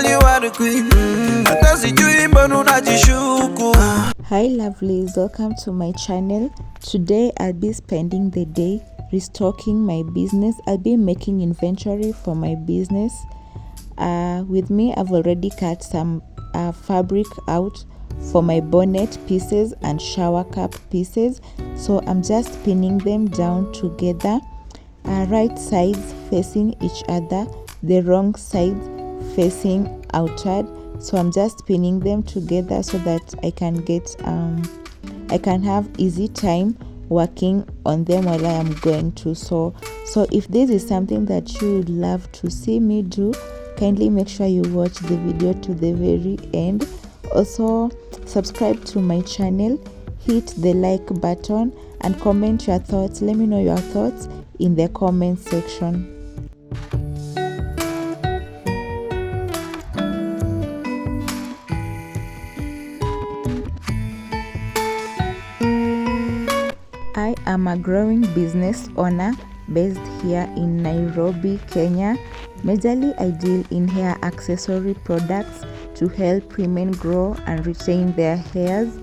girl, you are the queen. Hi lovelies, welcome to my channel. Today I'll be spending the day restocking my business. I'll be making inventory for my business. With me, I've already cut some fabric out for my bonnet pieces and shower cap pieces, so I'm just pinning them down together, right sides facing each other, the wrong side facing outward. So I'm just pinning them together so that I can have easy time working on them while I am going to sew. So if this is something that you would love to see me do, kindly make sure you watch the video to the very end. Also subscribe to my channel, hit the like button and comment your thoughts. Let me know your thoughts in the comment section. I am a growing business owner based here in Nairobi, Kenya. Majorly, I deal in hair accessory products to help women grow and retain their hairs.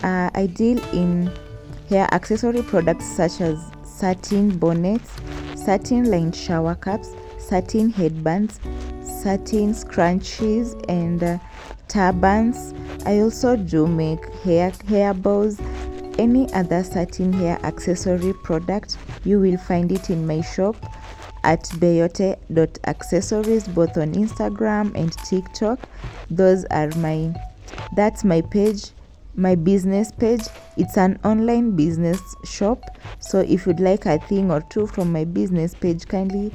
I deal in hair accessory products such as satin bonnets, satin lined shower caps, satin headbands, satin scrunchies and turbans. I also do make hair bows. Any other satin hair accessory product, you will find it in my shop at beyote.accessories, both on Instagram and TikTok. That's my page, my business page. It's an online business shop, so if you'd like a thing or two from my business page, kindly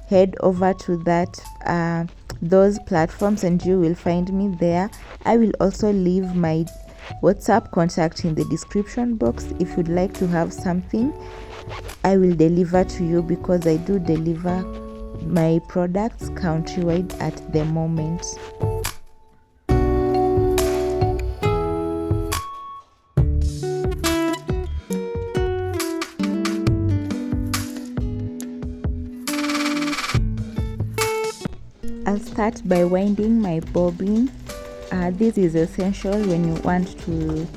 head over to those platforms and you will find me there. I will also leave my WhatsApp contact in the description box. If you'd like to have something, I will deliver to you because I do deliver my products countrywide at the moment. I'll start by winding my bobbin. This is essential when you want to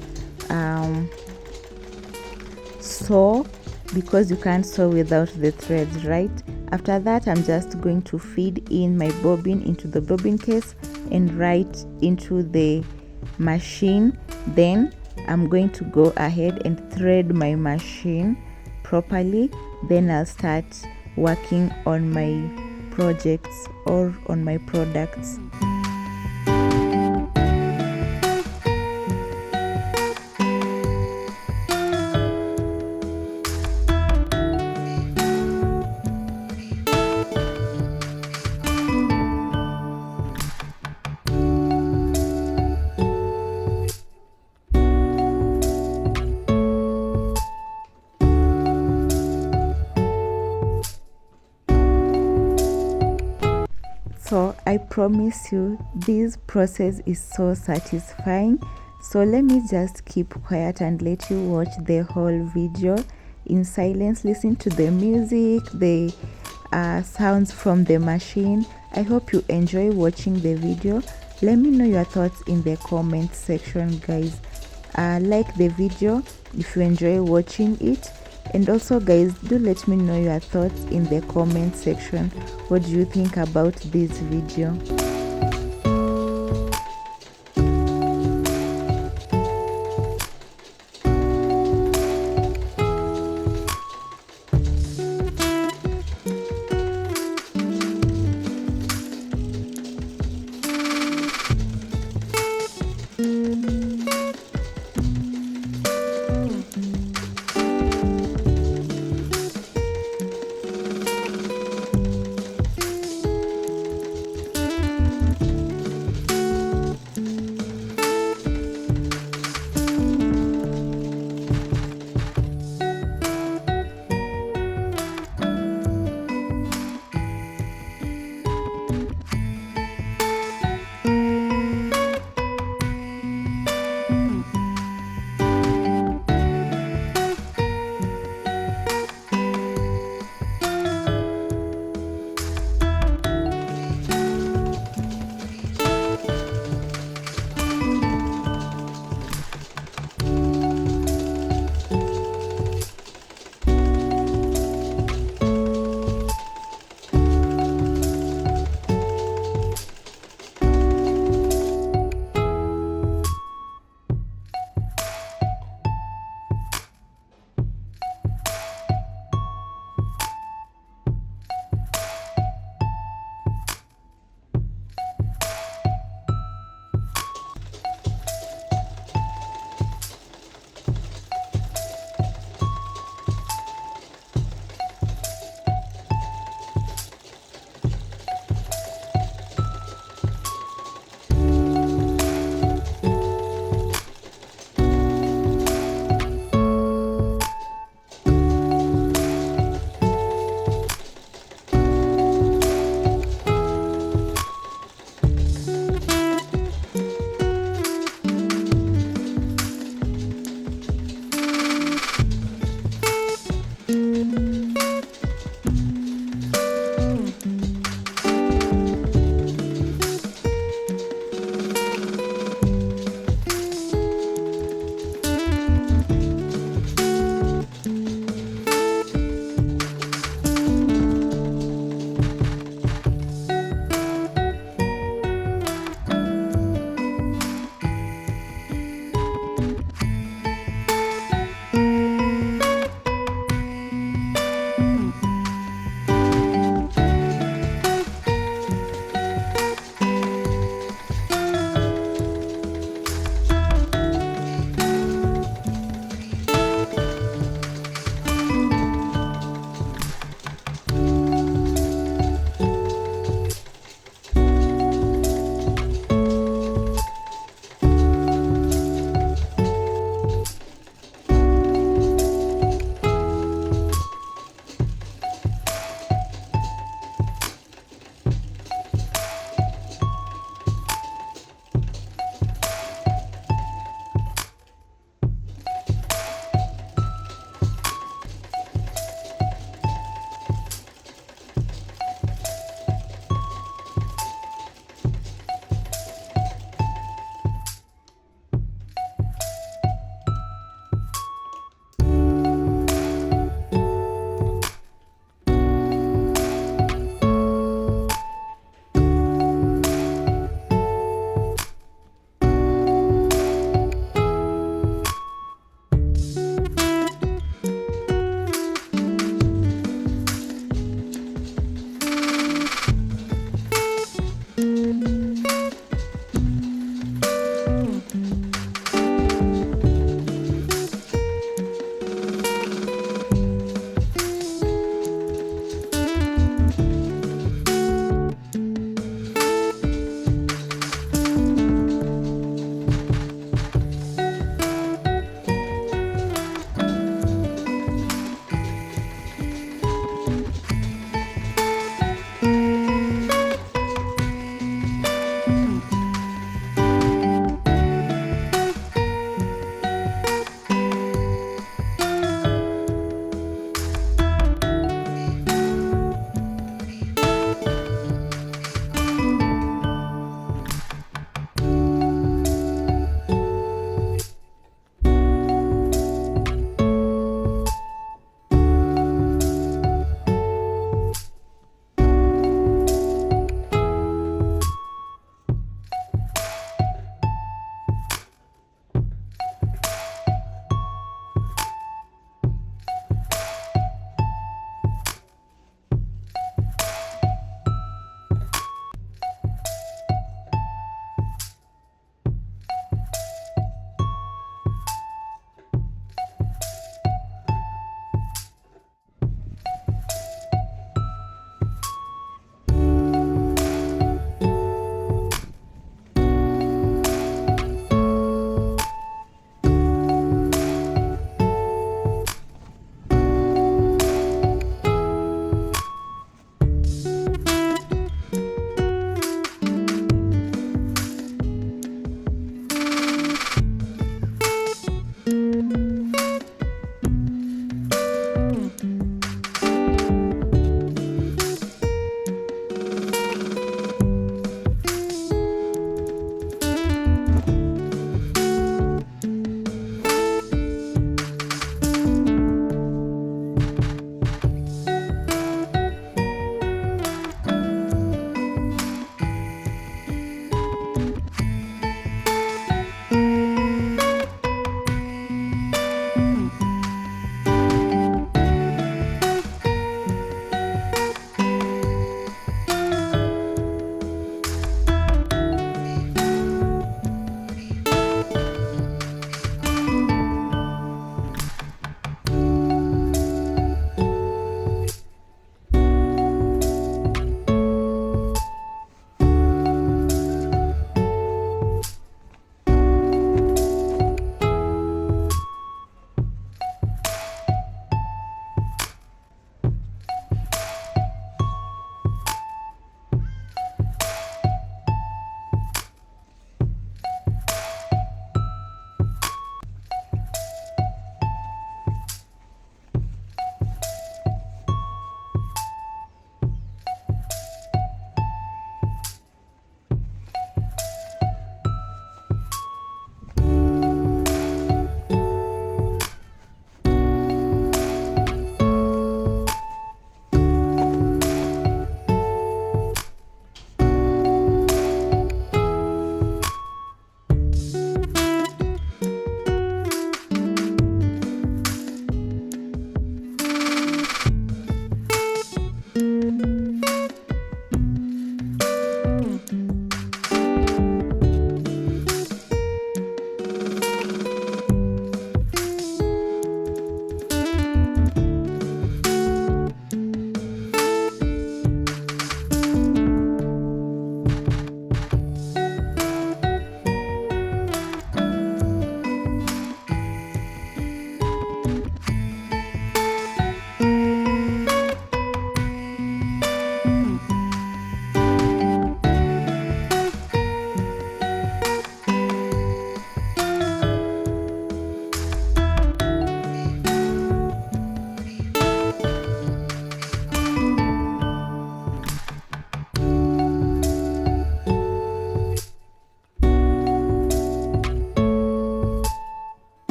sew, because you can't sew without the threads, right? After that, I'm just going to feed in my bobbin into the bobbin case and right into the machine. Then I'm going to go ahead and thread my machine properly. Then I'll start working on my projects or on my products. So I promise you this process is so satisfying. So let me just keep quiet and let you watch the whole video in silence. Listen to the music, the sounds from the machine. I hope you enjoy watching the video. Let me know your thoughts in the comment section, guys. Like the video if you enjoy watching it. And also guys, do let me know your thoughts in the comment section. What do you think about this video?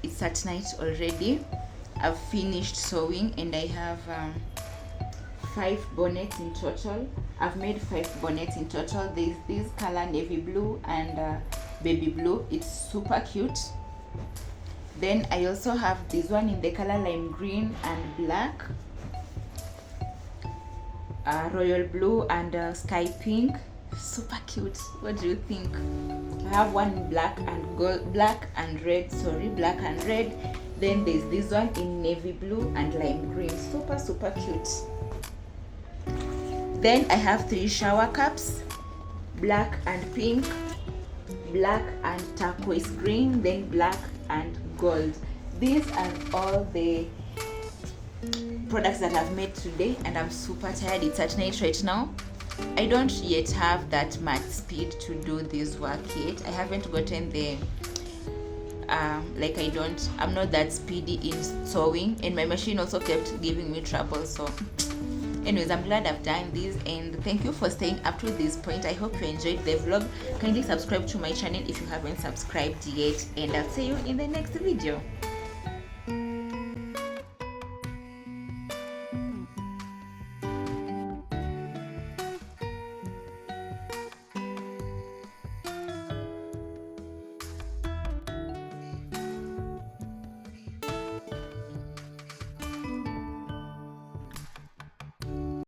it's at night already. I've finished sewing and I have 5 bonnets in total. I've made 5 bonnets in total. There's this color navy blue and baby blue. It's super cute. Then I also have this one in the color lime green and black, royal blue and sky pink. Super cute. What do you think? I have one in black and gold, black and red, black and red. Then there's this one in navy blue and lime green. Super cute. Then I have 3 shower caps, black and pink, black and turquoise green, then black and gold. These are all the products that I've made today, and I'm super tired. It's at night right now. I don't yet have that much speed to do this work yet. I haven't gotten the I'm not that speedy in sewing, and my machine also kept giving me trouble. So anyways, I'm glad I've done this, and thank you for staying up to this point. I hope you enjoyed the vlog. Kindly subscribe to my channel if you haven't subscribed yet, and I'll see you in the next video.